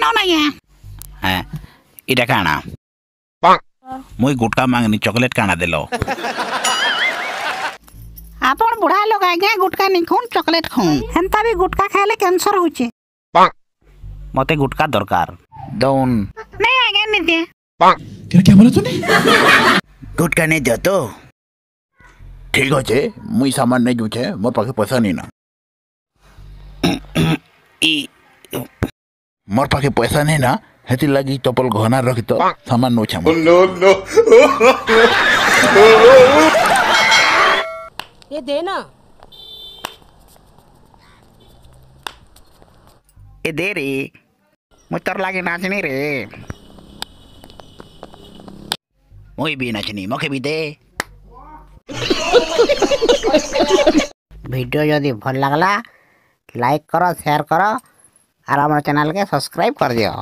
No नहीं है हाँ इटा काना मुई गुटका मांगनी चॉकलेट काना देलो आपण बुढ़ा लोग आगे गुटका नहीं खून चॉकलेट खून हेंता भी गुटका खाइले कैंसर होचे मते गुटका दरकार दौन नहीं आगे नहीं दे तेरा क्या बोला तूने? गुटका नहीं दे तो ठीक अच्छे मुई सामान नहीं जुचे मोर पाखे पैसा नहीं ना मोर पाखे पैसा नहीं ना हेती लगी चप्पल घना रखी तो सामान नो छाम नो ये दे ना ए दे रे मुझ लागे नाचनी रे मुई भी नाचनी मके भी दे वीडियो यदि भल लगला लाइक करो शेयर करो और हमारे चैनल के सब्सक्राइब कर दियो।